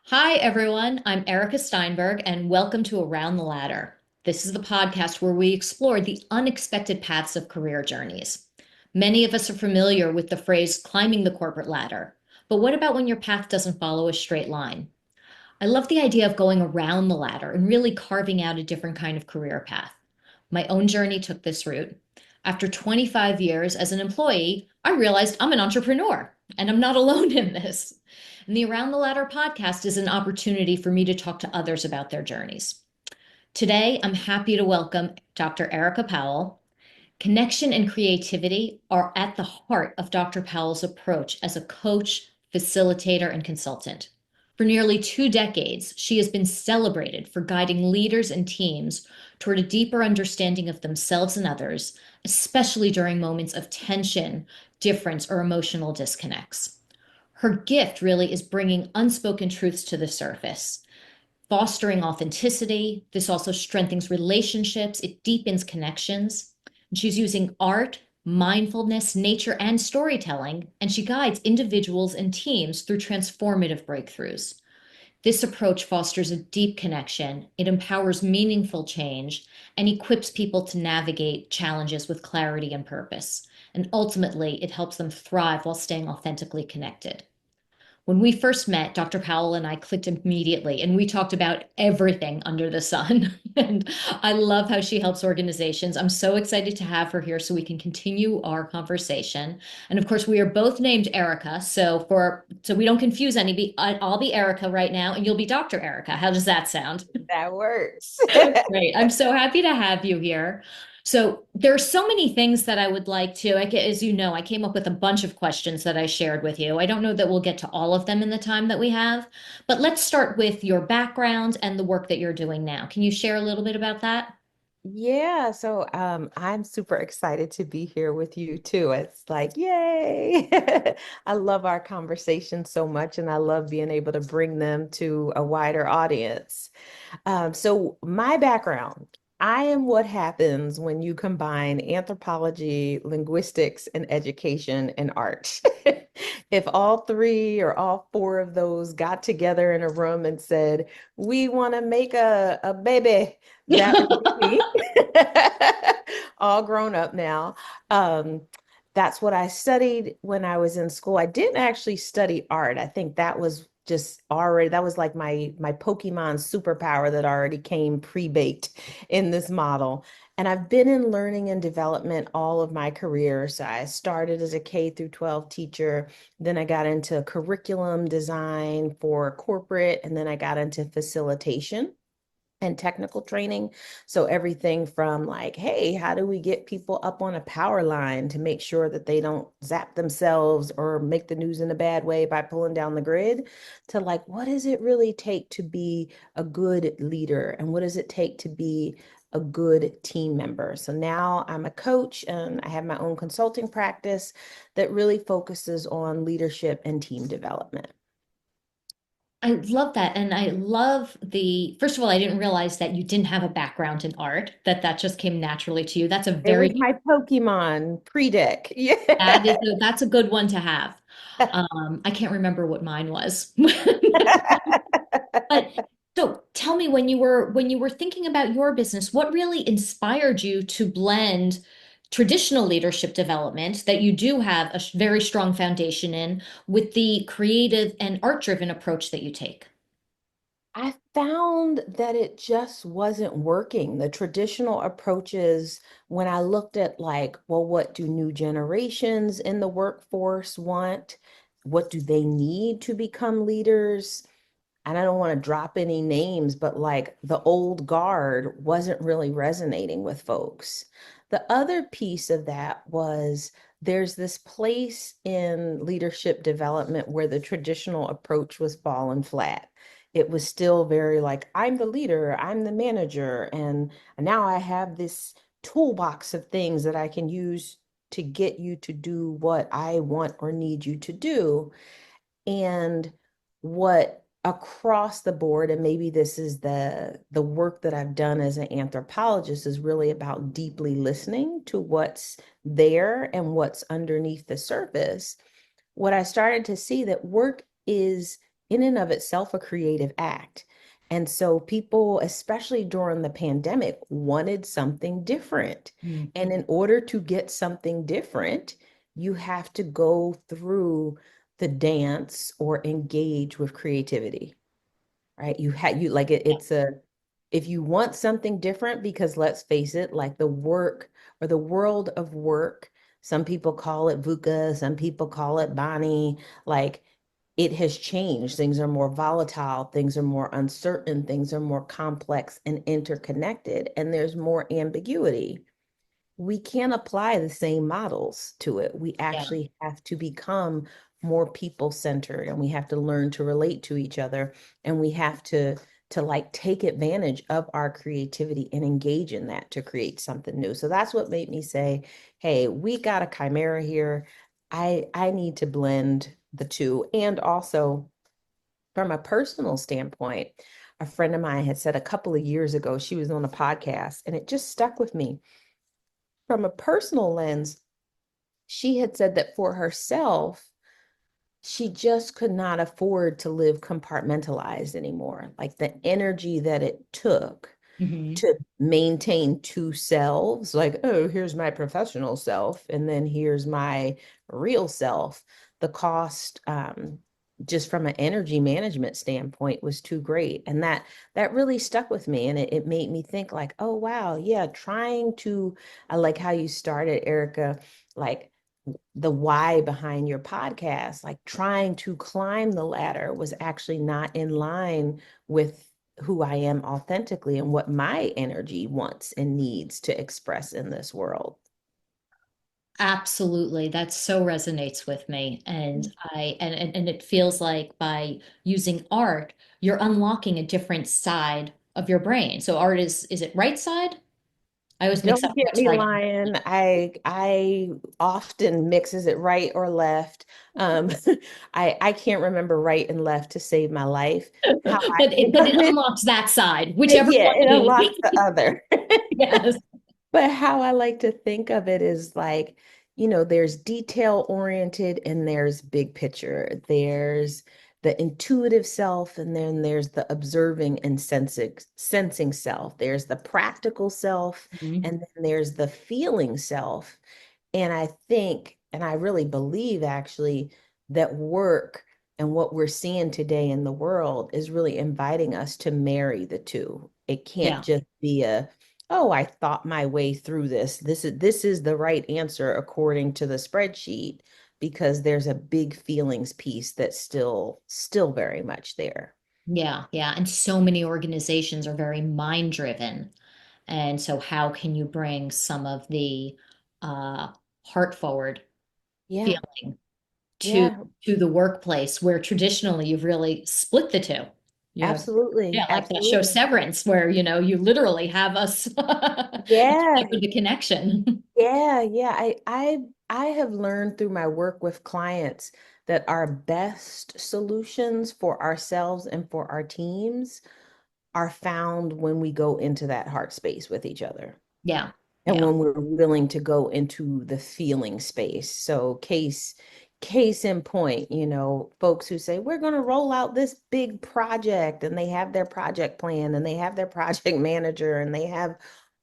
Hi, everyone. I'm Erika Steinberg, and welcome to Around the Ladder. This is the podcast where we explore the unexpected paths of career journeys. Many of us are familiar with the phrase climbing the corporate ladder, but what about when your path doesn't follow a straight line? I love the idea of going around the ladder and really carving out a different kind of career path. My own journey took this route. After 25 years as an employee, I realized I'm an entrepreneur, and I'm not alone in this. And the Around the Ladder podcast is an opportunity for me to talk to others about their journeys. Today, I'm happy to welcome Dr. Erika Powell. Connection and creativity are at the heart of Dr. Powell's approach as a coach, facilitator, and consultant. For nearly 2 decades, she has been celebrated for guiding leaders and teams toward a deeper understanding of themselves and others, especially during moments of tension, difference, or emotional disconnects. Her gift really is bringing unspoken truths to the surface, fostering authenticity. This also strengthens relationships, it deepens connections. And she's using art, mindfulness, nature, and storytelling, and she guides individuals and teams through transformative breakthroughs. This approach fosters a deep connection, it empowers meaningful change, and equips people to navigate challenges with clarity and purpose. And ultimately, it helps them thrive while staying authentically connected. When we first met, Dr. Powell and I clicked immediately, and we talked about everything under the sun. And I love how she helps organizations. I'm so excited to have her here so we can continue our conversation. And of course, we are both named Erika, so we don't confuse anybody. I'll be Erika right now, and you'll be Dr. Erika. How does that sound? That works. Great. I'm so happy to have you here. So there are so many things that I would like to, as you know, I came up with a bunch of questions that I shared with you. I don't know that we'll get to all of them in the time that we have, but let's start with your background and the work that you're doing now. Can you share a little bit about that? I'm super excited to be here with you too. It's like, yay. I love our conversation so much, and I love being able to bring them to a wider audience. So my background, I am what happens when you combine anthropology, linguistics, and education and art. If all three or all four of those got together in a room and said, we want to make a baby, that would be me. All grown up now. Um, that's what I studied when I was in school. I didn't actually study art. I think that was just already, that was like my Pokemon superpower that already came pre-baked in this model. And I've been in learning and development all of my career. So I started as a K through 12 teacher, then I got into curriculum design for corporate, and then I got into facilitation and technical training. So everything from like, hey, how do we get people up on a power line to make sure that they don't zap themselves or make the news in a bad way by pulling down the grid, to like, what does it really take to be a good leader? And what does it take to be a good team member? So now I'm a coach and I have my own consulting practice that really focuses on leadership and team development. I love that. And I love first of all, I didn't realize that you didn't have a background in art, that just came naturally to you. That's a It was very my Pokemon pre-deck. Yeah. that's a good one to have. I can't remember what mine was. But so tell me when you were thinking about your business, what really inspired you to blend traditional leadership development that you do have a very strong foundation in with the creative and art-driven approach that you take? I found that it just wasn't working. The traditional approaches, when I looked at like, well, what do new generations in the workforce want? What do they need to become leaders? And I don't want to drop any names, but like the old guard wasn't really resonating with folks. The other piece of that was there's this place in leadership development where the traditional approach was falling flat. It was still very like, I'm the leader, I'm the manager, and now I have this toolbox of things that I can use to get you to do what I want or need you to do. And what across the board, and maybe this is the work that I've done as an anthropologist, is really about deeply listening to what's there and what's underneath the surface. What I started to see that work is in and of itself a creative act. And so people, especially during the pandemic, wanted something different. Mm. And in order to get something different, you have to go through the dance or engage with creativity, right? You like it's a, if you want something different, because let's face it, like the work or the world of work, some people call it VUCA, some people call it Bonnie, like it has changed. Things are more volatile, things are more uncertain, things are more complex and interconnected, and there's more ambiguity. We can't apply the same models to it. We Yeah. actually have to become more people centered, and we have to learn to relate to each other, and we have to like take advantage of our creativity and engage in that to create something new. So that's what made me say, hey, we got a chimera here. I need to blend the two. And also from a personal standpoint, a friend of mine had said a couple of years ago, she was on a podcast and it just stuck with me. From a personal lens, she had said that for herself, she just could not afford to live compartmentalized anymore. Like the energy that it took Hmm. to maintain two selves, like, oh, here's my professional self, and then here's my real self. The cost, just from an energy management standpoint, was too great. And that really stuck with me. And it made me think like, oh wow, yeah, trying to, I like how you started, Erika, like the why behind your podcast, like trying to climb the ladder was actually not in line with who I am authentically and what my energy wants and needs to express in this world. Absolutely. That so resonates with me. And it feels like by using art, you're unlocking a different side of your brain. So art is it right side? I always mix up Don't get what's me right. lying. I often mixes it right or left. Um, I can't remember right and left to save my life. How I think But of it it, unlocks that side, whichever yeah, one it it unlocks is. the other. Yes. But how I like to think of it is like, there's detail oriented and there's big picture. There's the intuitive self, and then there's the observing and sensing self. There's the practical self, Mhm. and then there's the feeling self. And I think, and I really believe actually, that work and what we're seeing today in the world is really inviting us to marry the two. It can't Yeah. just be a, oh, I thought my way through this. This is the right answer according to the spreadsheet, because there's a big feelings piece that's still very much there. Yeah. Yeah. And so many organizations are very mind driven. And so how can you bring some of the uh, heart forward Yeah, feeling to yeah, to the workplace where traditionally you've really split the two. You have, absolutely, yeah, like that show absolutely. Severance, where you literally have us Yeah, with the connection. yeah, yeah. I have learned through my work with clients that our best solutions for ourselves and for our teams are found when we go into that heart space with each other. Yeah, And yeah. when we're willing to go into the feeling space. So case in point, folks who say we're going to roll out this big project, and they have their project plan and they have their project manager and they have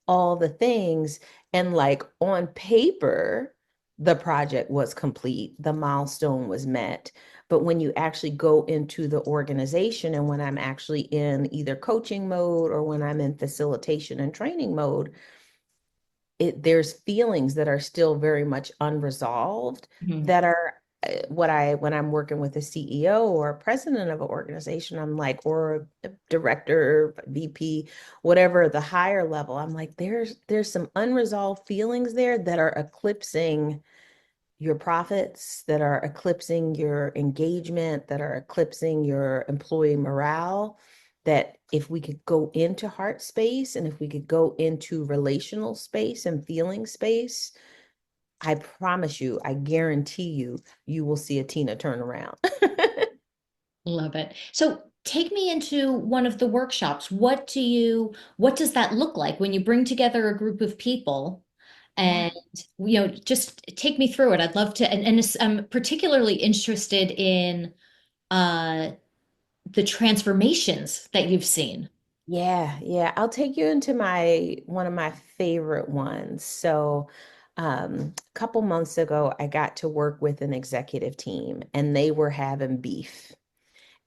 all the things, and like on paper the project was complete, the milestone was met. But when you actually go into the organization, and when I'm actually in either coaching mode or when I'm in facilitation and training mode, there's feelings that are still very much unresolved, Mhm. that are what I when I'm working with a CEO or a president of an organization, I'm like, or a director, VP, whatever the higher level, I'm like, there's some unresolved feelings there that are eclipsing your profits, that are eclipsing your engagement, that are eclipsing your employee morale. That if we could go into heart space, and if we could go into relational space and feeling space, I promise you, I guarantee you, you will see a Tina turn around. Love it. So take me into one of the workshops. What does that look like when you bring together a group of people Yeah. and, just take me through it. I'd love to, and I'm particularly interested in, uh, the transformations that you've seen. Yeah, yeah. I'll take you into my one of my favorite ones. So, a couple months ago, I got to work with an executive team and they were having beef.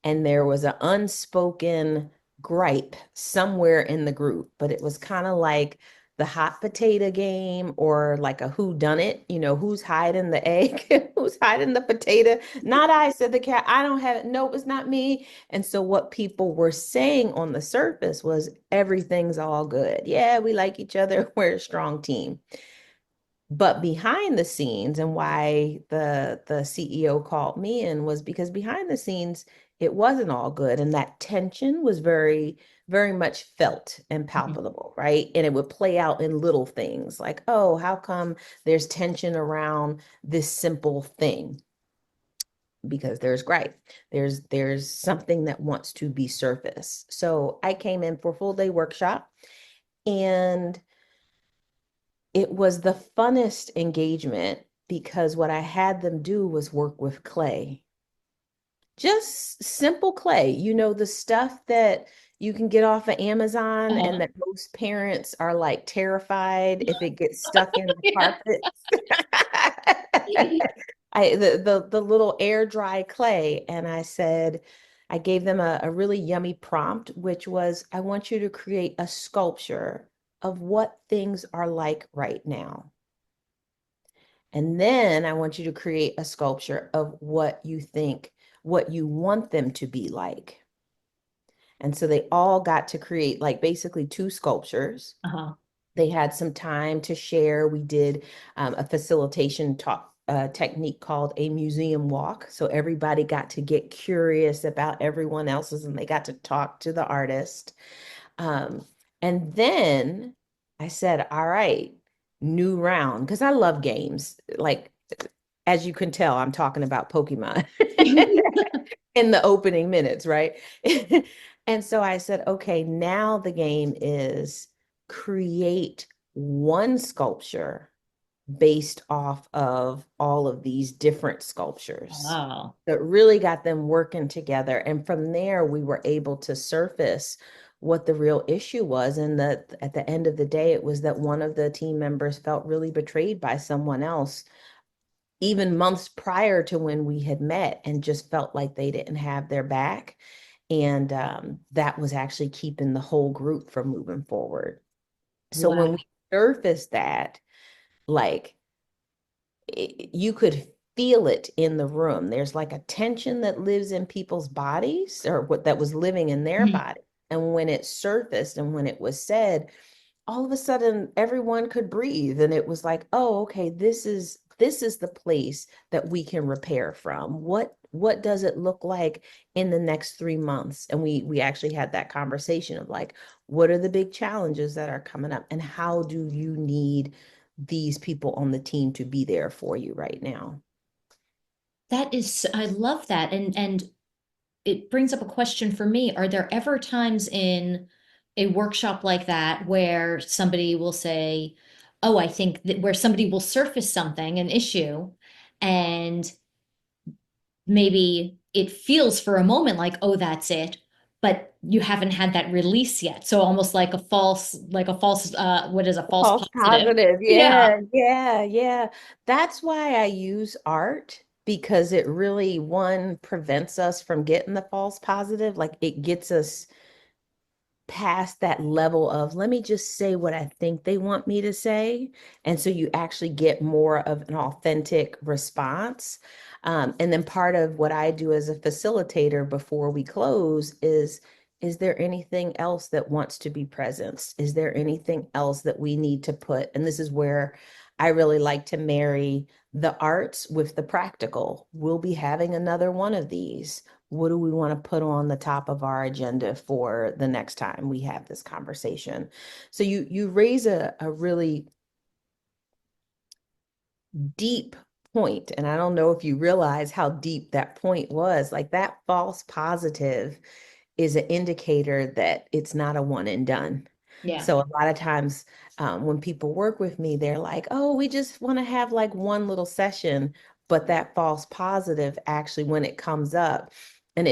And there was an unspoken gripe somewhere in the group, but it was kind of like the hot potato game or like a who done it, who's hiding the egg, who's hiding the potato. Not I, said the cat. I don't have it. No, it's not me. And so what people were saying on the surface was everything's all good. Yeah, we like each other. We're a strong team. But behind the scenes, and why the CEO called me in was because behind the scenes, it wasn't all good. And that tension was very, very much felt and Mhm. palpable, right? And it would play out in little things like, oh, how come there's tension around this simple thing? Because there's gripe. There's something that wants to be surfaced. So I came in for a full day workshop and it was the funnest engagement because what I had them do was work with clay. Just simple clay, the stuff that you can get off of Amazon and Uh-huh. that most parents are like terrified if it gets stuck in the Yeah. carpet. The little air dry clay. And I said, I gave them a really yummy prompt, which was, I want you to create a sculpture of what things are like right now. And then I want you to create a sculpture of what you think, what you want them to be like. And so they all got to create like basically two sculptures. Uh-huh. They had some time to share. We did a facilitation talk. Technique called a museum walk. So everybody got to get curious about everyone else's and they got to talk to the artist. Um, and then I said, all right, new round, because I love games. Like, as you can tell, I'm talking about Pokemon in the opening minutes, right? And so I said, okay, now the game is create one sculpture based off of all of these different sculptures. Wow. That really got them working together. And from there, we were able to surface what the real issue was. And that at the end of the day, it was that one of the team members felt really betrayed by someone else, even months prior to when we had met, and just felt like they didn't have their back. And that was actually keeping the whole group from moving forward. So when Wow. we surfaced that, like you could feel it in the room. There's like a tension that lives in people's bodies or what that was living in their Mhm. body. And when it surfaced and when it was said, all of a sudden everyone could breathe. And it was like, oh, okay, this is the place that we can repair from. What does it look like in the next 3 months? And we actually had that conversation of like, what are the big challenges that are coming up and how do you need these people on the team to be there for you right now? That is, I love that. And it brings up a question for me. Are there ever times in a workshop like that where somebody will say, oh, I think that where somebody will surface something, an issue, and maybe it feels for a moment like, oh, that's it, but you haven't had that release yet. So almost like a false, what is a false False positive? positive. Yeah. Yeah, yeah, yeah. That's why I use art because it really, one, prevents us from getting the false positive. Like it gets us past that level of let me just say what I think they want me to say. And so you actually get more of an authentic response. And then part of what I do as a facilitator before we close is there anything else that wants to be present? Is there anything else that we need to put? And this is where I really like to marry the arts with the practical. We'll be having another one of these. What do we want to put on the top of our agenda for the next time we have this conversation? So you raise a really deep point, and I don't know if you realize how deep that point was. Like that false positive is an indicator that it's not a one and done. Yeah. So a lot of times when people work with me, they're like, oh, we just want to have like one little session. But that false positive actually, when it comes up, and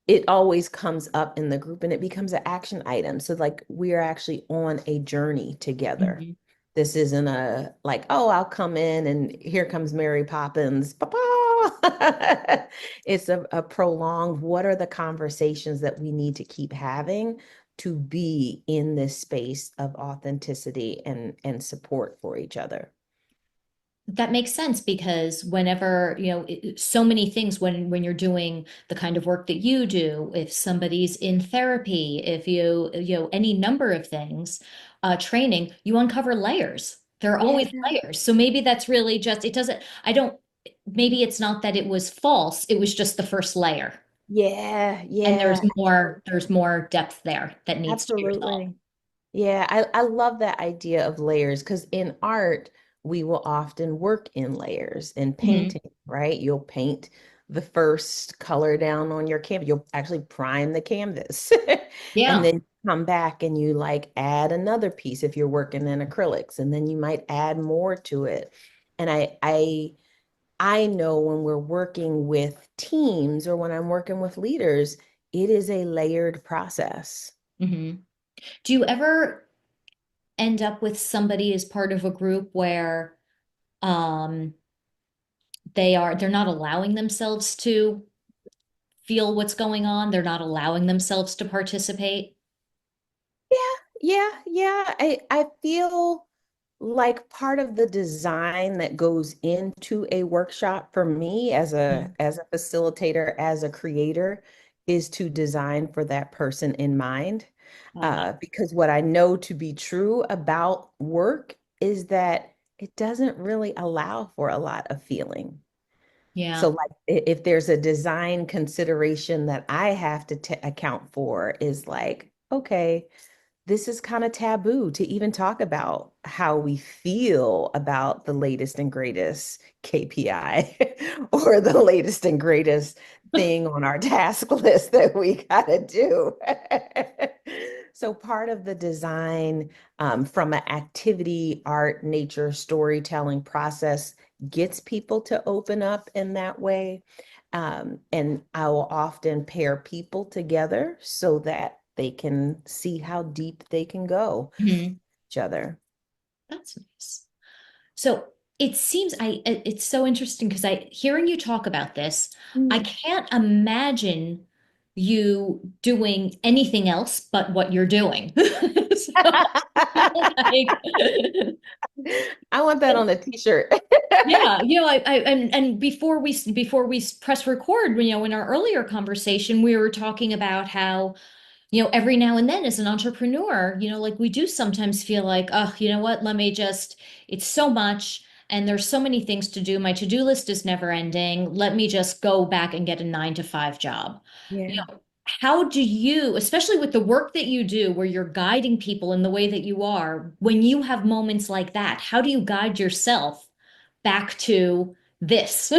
it always comes up in the group and it becomes an action item. So like we are actually on a journey together. Mhm. This isn't a like, oh, I'll come in and here comes Mary Poppins. Papa. It's a prolonged, what are the conversations that we need to keep having to be in this space of authenticity and support for each other? That makes sense because whenever, so many things when you're doing the kind of work that you do, if somebody's in therapy, if any number of things, training, you uncover layers. There are Yeah, always layers. So maybe that's really just, it doesn't, I don't, maybe it's not that it was false, it was just the first layer. yeah, And yeah, there's more depth there that needs to be resolved. absolutely. Yeah, I love that idea of layers because in art, we will often work in layers. In Mhm. painting, right? You'll paint the first color down on your canvas. You'll actually prime the canvas and Yeah. then come back and you like add another piece if you're working in acrylics, and then you might add more to it. And I know when we're working with teams or when I'm working with leaders, it is a layered process. Mhm. Do you ever end up with somebody as part of a group where um they're not allowing themselves to feel what's going on, they're not allowing themselves to participate? Yeah, yeah. I feel like part of the design that goes into a workshop for me Mhm. as a facilitator, as a creator, is to design for that person in mind. Uh, Because what I know to be true about work is that it doesn't really allow for a lot of feeling. So yeah. like if there's a design consideration that I have to account for is like, okay, this is kind of taboo to even talk about how we feel about the latest and greatest KPI or the latest and greatest thing on our task list that we got to do. So part of the design from an activity, art, nature, storytelling process gets people to open up in that way. And I will often pair people together so that they can see how deep they can go Mhm. each other. That's nice. So it's so interesting because I hearing you talk about this, I Mm. can't imagine you doing anything else but what you're doing. So, like, I want that on a t-shirt. yeah, and before we press record, in our earlier conversation, we were talking about how, every now and then as an entrepreneur, like we do sometimes feel like, oh, you know what, it's so much and there's so many things to do. My to-do list is never ending. Let me just go back and get a 9 to 5 job. Yeah. How do you, especially with the work that you do, where you're guiding people in the way that you are, when you have moments like that, how do you guide yourself back to this?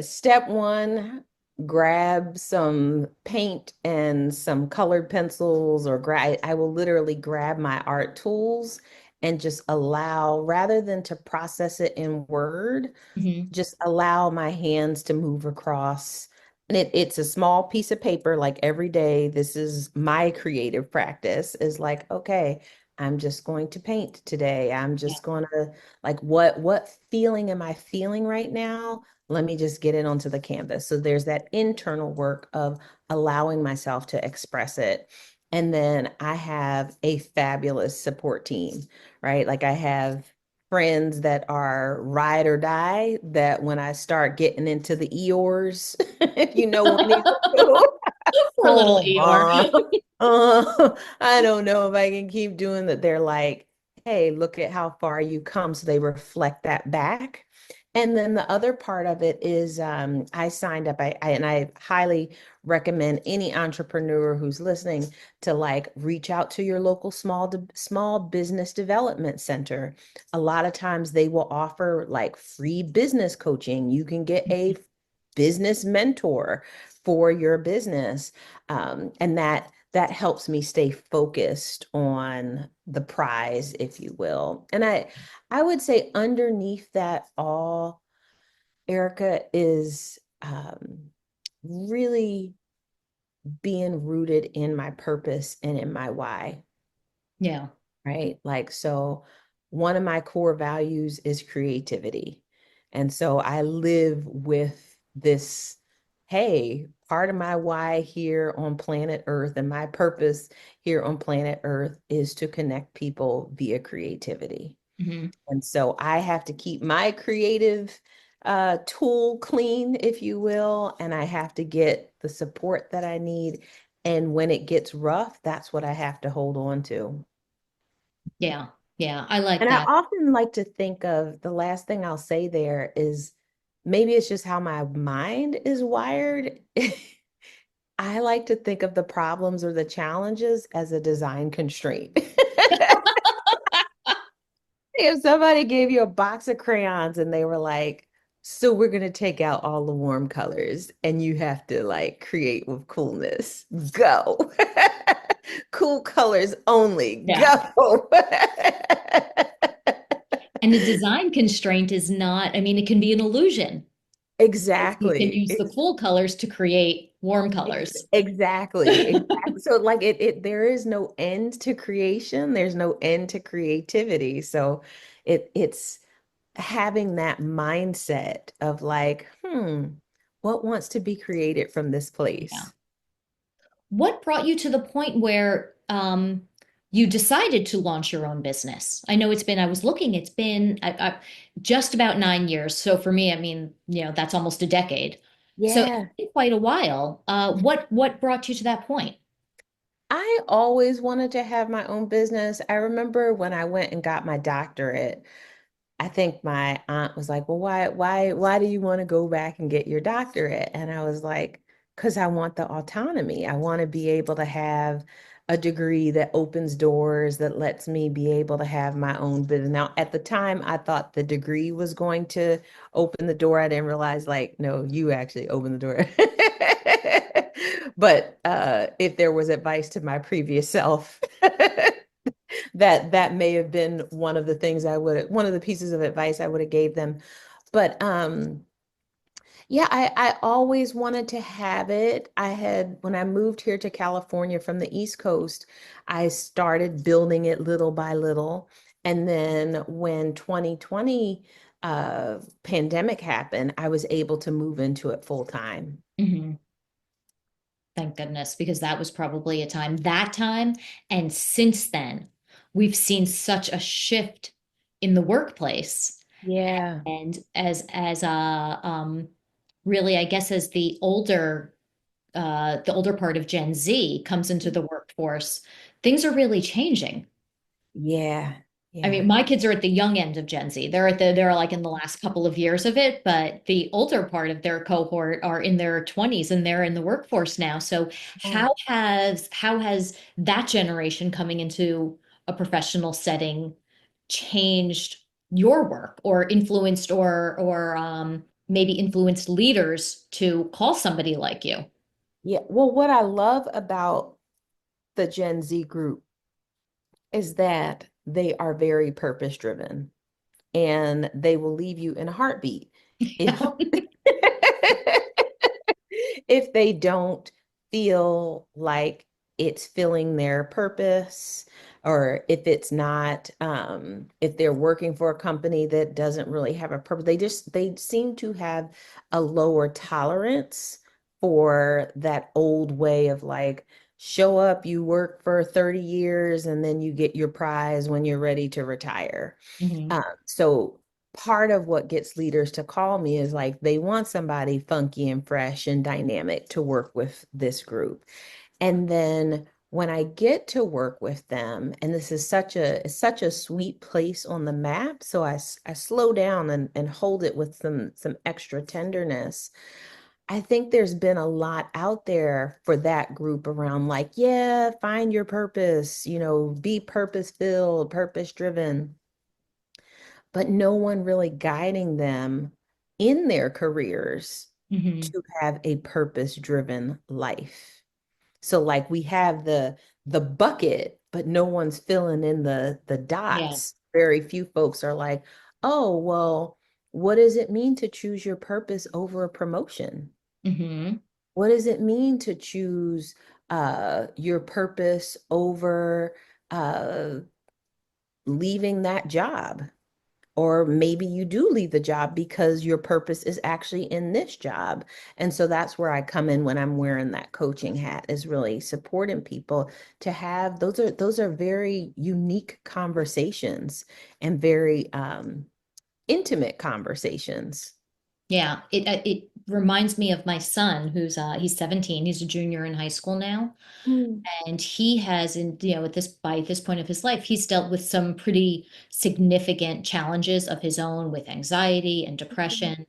Step one, grab some paint and some colored pencils, or I will literally grab my art tools and just allow, rather than to process it in Word, Mhm. just allow my hands to move across. And it's a small piece of paper, like every day. This is my creative practice is like, okay, I'm just going to paint today. I'm Yeah. just going to like, what feeling am I feeling right now? Let me just get it onto the canvas. So there's that internal work of allowing myself to express it. And then I have a fabulous support team, right? Like I have friends that are ride or die that when I start getting into the Eeyores, if you know Winnie the Pooh, For a little oh Eeyore. ma, I don't know if I can keep doing that. They're like, hey, look at how far you come. So they reflect that back. And then the other part of it is I signed up, and I highly recommend any entrepreneur who's listening to like reach out to your local small business development center. A lot of times they will offer like free business coaching. You can get a business mentor for your business. And that helps me stay focused on the prize, if you will. And I would say underneath that all, Erica, is really being rooted in my purpose and in my why, Yeah. right? Like, so one of my core values is creativity. And so I live with this, hey, part of my why here on planet Earth and my purpose here on planet Earth is to connect people via creativity. Hmm. And so I have to keep my creative tool clean, if you will, and I have to get the support that I need. And when it gets rough, that's what I have to hold on to. Yeah. Yeah. I like And I that. often like to think of the last thing I'll say there is maybe it's just how my mind is wired. I like to think of the problems or the challenges as a design constraint. If somebody gave you a box of crayons and they were like, so we're going to take out all the warm colors and you have to like create with coolness, go. Cool colors only, Yeah. go. And the design constraint is not, I mean, it can be an illusion. You can Exactly. use the cool colors to create warm colors. Exactly. Exactly. So like there is no end to creation. There's no end to creativity. So it's having that mindset of like, what wants to be created from this Yeah. place? What brought you to the point where you decided to launch your own business? I know it's been, I was looking, it's been just about 9 years. So for me, I mean, that's almost a decade. So it's Yeah. been quite a while. What brought you to that point? I always wanted to have my own business. I remember when I went and got my doctorate, I think my aunt was like, "Well, why do you want to go back and get your doctorate?" And I was like, "Because I want the autonomy. I want to be able to have a degree that opens doors, that lets me be able to have my own business." Now, at the time, I thought the degree was going to open the door. I didn't realize, like, no, you actually opened the door. But if there was advice to my previous self, that may have been one of the things one of the pieces of advice I would have gave them. But yeah, I always wanted to have it. I had when I moved here to California from the East Coast, I started building it little by little. And then when 2020 pandemic happened, I was able to move into it full time. Mhm. Thank goodness, because that was probably a time, that time. And since then, we've seen such a shift in the workplace. Yeah. And really, I guess as the older part of Gen Z comes into the workforce, things are really changing. Yeah. I mean, Yeah. my kids are at the young end of Gen Z. They're like in the last couple of years of it, but the older part of their cohort are in their 20s and they're in the workforce now. So Yeah. how has that generation coming into a professional setting changed your work or influenced or maybe influenced leaders to call somebody like you? Yeah. Well, what I love about the Gen Z group is that they are very purpose driven and they will leave you in a heartbeat if Yeah. if they don't feel like it's filling their purpose, or if it's not, if they're working for a company that doesn't really have a purpose, they seem to have a lower tolerance for that old way of like, show up, you work for 30 years and then you get your prize when you're ready to retire. Mhm. So part of what gets leaders to call me is like they want somebody funky and fresh and dynamic to work with this group. And then when I get to work with them, and this is such a sweet place on the map, so I slow down and hold it with some extra tenderness. I think there's been a lot out there for that group around like, yeah, find your purpose, be purpose filled, purpose driven, but no one really guiding them in their careers Mhm. to have a purpose-driven life. So like we have the bucket, but no one's filling in the Yeah. dots. Very few folks are like, "Oh, well, what does it mean to choose your purpose over a promotion?" Mhm. What does it mean to choose your purpose over uh, leaving that job? Or maybe you do leave the job because your purpose is actually in this job. And so that's where I come in when I'm wearing that coaching hat, is really supporting people to have those are very unique conversations and very intimate conversations. Yeah, it reminds me of my son who's he's 17. He's a junior in high school now. Mm, And he has, in at this by this point of his life, he's dealt with some pretty significant challenges of his own with anxiety and mm, depression.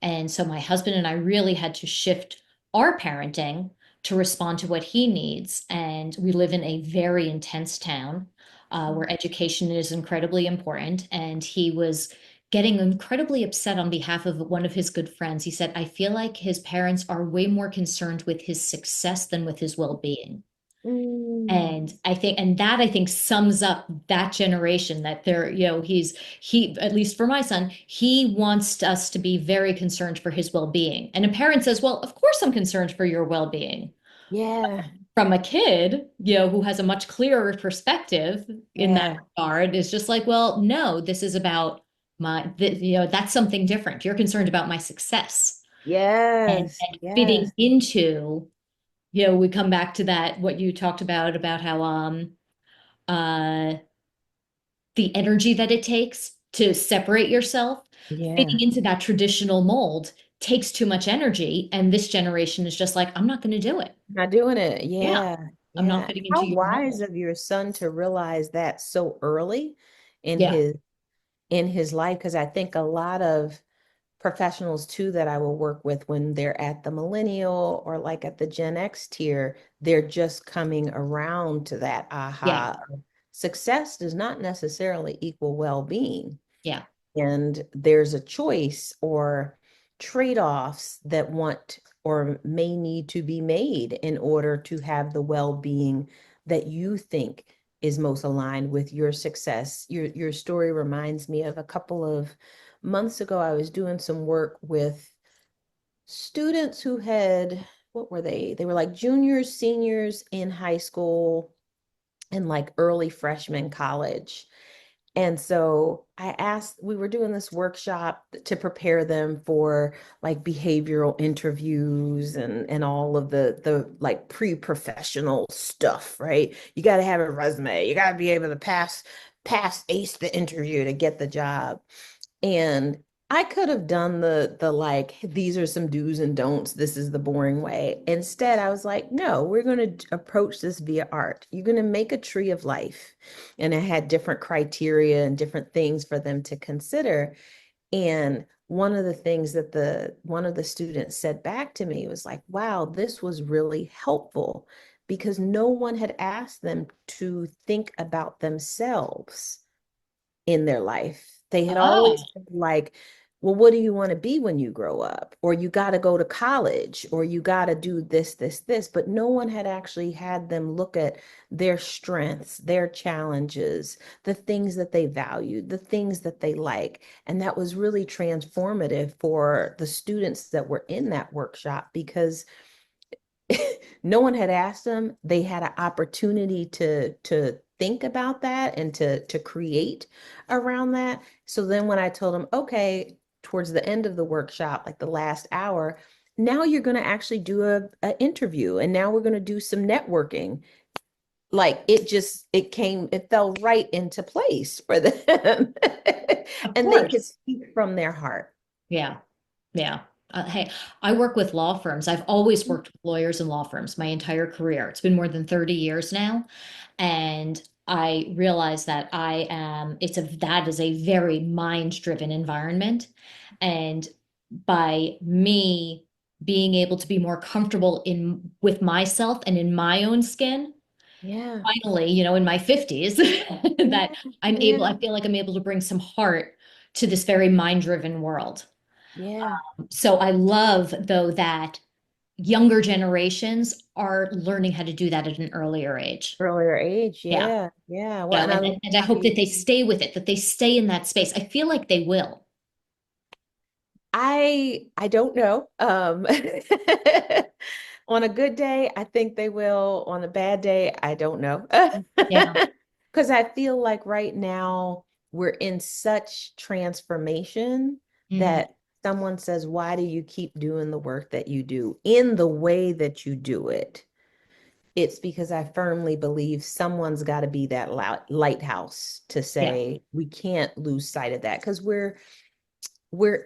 And so my husband and I really had to shift our parenting to respond to what he needs. And we live in a very intense town mm, where education is incredibly important. And he was getting incredibly upset on behalf of one of his good friends. He said, I feel like his parents are way more concerned with his success than with his well-being. mm. And I think sums up that generation that they're, at least for my son, he wants us to be very concerned for his well-being. And a parent says, well, of course I'm concerned for your well-being. Yeah, From a kid, who has a much clearer perspective in that yeah, regard, is just like, well, no, this is about that's something different. You're concerned about my success yes, and fitting yes, into, we come back to that, what you talked about how, uh, the energy that it takes to separate yourself, fitting yeah. into that traditional mold takes too much energy. And this generation is just like, I'm not going to do it. Not doing it. Yeah, Yeah, I'm not yeah. fitting into How your wise mold. of your son to realize that so early in Yeah, his life, because I think a lot of professionals too that I will work with when they're at the millennial or like at the Gen X tier, they're just coming around to that yeah, aha. Success does not necessarily equal well-being. yeah. And there's a choice or trade-offs that want or may need to be made in order to have the well-being that you think is most aligned with your success. Your story reminds me of a couple of months ago. I was doing some work with students who had, what were they? They were like juniors, seniors in high school, and like early freshman college. And so I asked, we were doing this workshop to prepare them for like behavioral interviews and all of the like pre-professional stuff, right? You got to have a resume. You got to be able to ace the interview to get the job. And I could have done the like, these are some do's and don'ts. This is the boring way. Instead, I was like, no, we're going to approach this via art. You're going to make a tree of life. And I had different criteria and different things for them to consider. And one of the things that the one of the students said back to me was like, wow, this was really helpful because no one had asked them to think about themselves in their life. They had always Ah, been like, well, what do you want to be when you grow up? Or you got to go to college, or you got to do this, this, this. But no one had actually had them look at their strengths, their challenges, the things that they valued, the things that they like. And that was really transformative for the students that were in that workshop because no one had asked them. They had an opportunity to think about that and to create around that. So then when I told them, okay, towards the end of the workshop, like the last hour, now you're going to actually do a interview and now we're going to do some networking. Like it fell right into place for them. of And they could course. speak from their heart. Yeah, yeah. Hey, I work with law firms. I've always worked with lawyers and law firms my entire career. It's been more than 30 years now. And I realize that that is a very mind-driven environment. And by me being able to be more comfortable in with myself and in my own skin, Yeah, finally, in my 50s, yeah, that yeah, I feel like I'm able to bring some heart to this very mind-driven world. yeah. So I love, though, that younger generations are learning how to do that at an earlier age. Earlier age, Yeah. yeah, yeah. Well, and I love And I how hope that you they stay with it, that they stay in that space. I feel like they will. I don't know. On a good day, I think they will. On a bad day, I don't know. Yeah. Because I feel like right now we're in such transformation Hmm. that someone says, why do you keep doing the work that you do in the way that you do it? It's because I firmly believe someone's got to be that lighthouse to Yeah. say, we can't lose sight of that because we're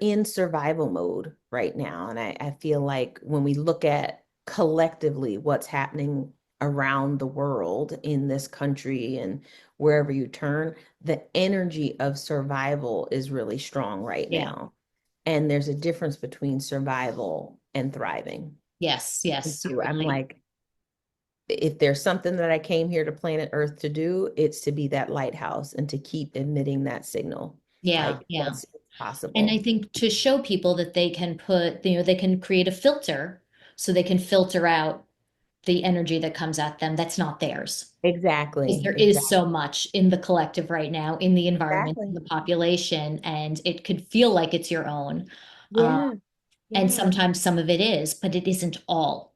in survival mode right now. And I feel like when we look at collectively what's happening around the world in this country and wherever you turn, the energy of survival is really strong right Yeah. now. And there's a difference between survival and thriving. Yes. And Yes. so You're I'm right. like, if there's something that I came here to planet Earth to do, it's to be that lighthouse and to keep emitting that signal. Yeah. Like, Yeah. yes, it's And I possible. think to show people that they can put, they can create a filter so they can filter out the energy that comes at them that's not theirs. Because Exactly. there is Exactly. so much in the collective right now, in the environment, in Exactly. the population, and it could feel like it's your own. Uh, Yeah. and Yeah. sometimes some of it is, but it isn't all.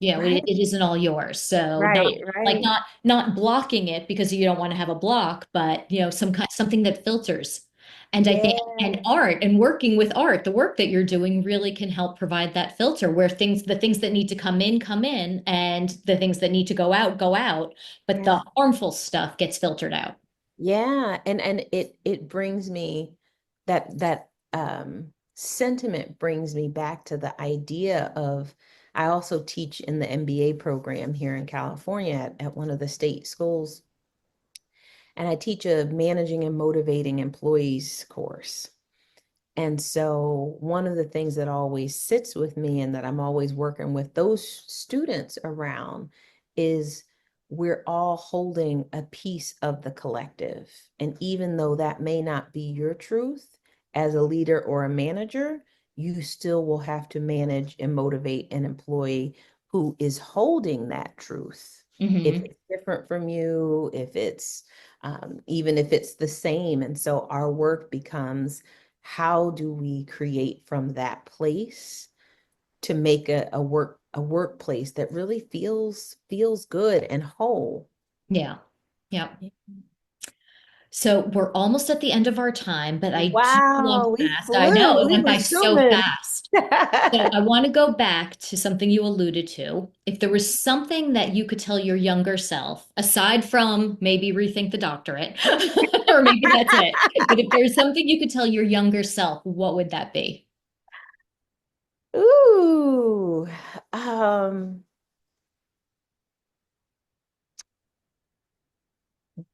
Right. It isn't all yours. So not Right. like Right. not blocking it because you don't want to have a block, but something that filters. And I think and Yeah. art and working with art, the work that you're doing really can help provide that filter where the things that need to come in, and the things that need to go out, but the Yeah. harmful stuff gets filtered out. Yeah. And it brings me that sentiment brings me back to the idea of I also teach in the MBA program here in California at one of the state schools. And I teach a managing and motivating employees course. And so, one of the things that always sits with me and that I'm always working with those students around is we're all holding a piece of the collective. And even though that may not be your truth as a leader or a manager, you still will have to manage and motivate an employee who is holding that truth. If Hmm. it's different from you, if it's even if it's the same. And so, our work becomes how do we create from that place to make a workplace that really feels good and whole. Yeah. Yeah. So we're almost at the end of our time, but I do want Wow, we fast. I know flew. it We went were by so zooming. fast. So I want to go back to something you alluded to. If there was something that you could tell your younger self, aside from maybe rethink the doctorate, or maybe that's it. But if there's something you could tell your younger self, what would that be? Ooh, um,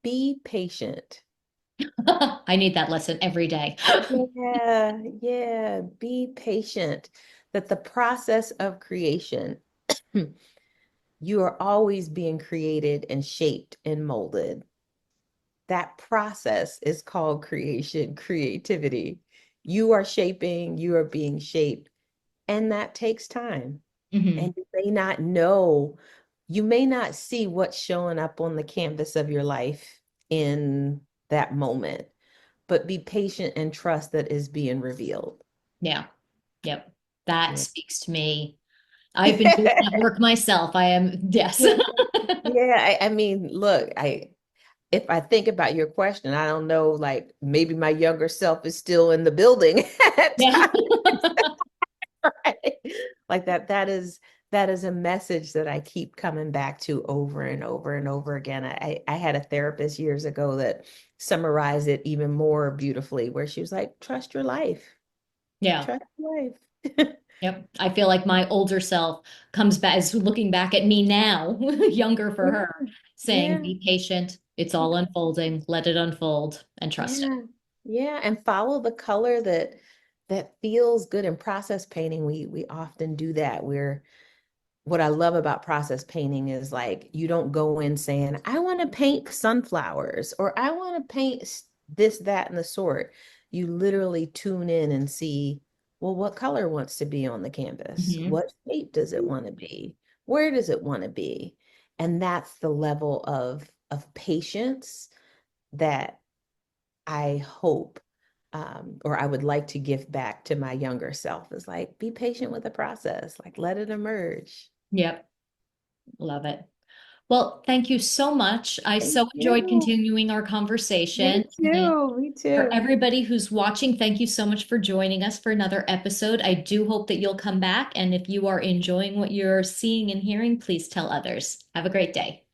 be patient. I need that lesson every day. Yeah, yeah, be patient. That the process of creation, you are always being created and shaped and molded. That process is called creation, creativity. You are shaping, you are being shaped, and that takes time. Hmm. And you may not know, you may not see what's showing up on the canvas of your life in that moment, but be patient and trust that is being revealed. Yeah. Yep. That Yeah. speaks to me. I've been doing that work myself. I am, yes. Yeah. Yeah, I mean, look, I if I think about your question, I don't know, like maybe my younger self is still in the building at Yeah. times. Right? Like that is a message that I keep coming back to over and over and over again. I had a therapist years ago that summarized it even more beautifully, where she was like, trust your life, Yeah. trust your life. Yep. I feel like my older self comes back, is looking back at me now, younger for her, Yeah, saying, yeah, be patient. It's all unfolding. Let it unfold and trust it. yeah, yeah. And follow the color that feels good. In process painting, we often do that. We're what I love about process painting is like you don't go in saying, I want to paint sunflowers or I want to paint this, that, and the sort. You literally tune in and see, well, what color wants to be on the canvas? Hmm. What shape does it want to be? Where does it want to be? And that's the level of patience that I hope or I would like to give back to my younger self is like, be patient with the process, like let it emerge. Yep. Love it. Well, thank you so much. I Thank so enjoyed you. continuing our Me conversation. And too. Me for too. everybody who's watching, thank you so much for joining us for another episode. I do hope that you'll come back. And if you are enjoying what you're seeing and hearing, please tell others. Have a great day.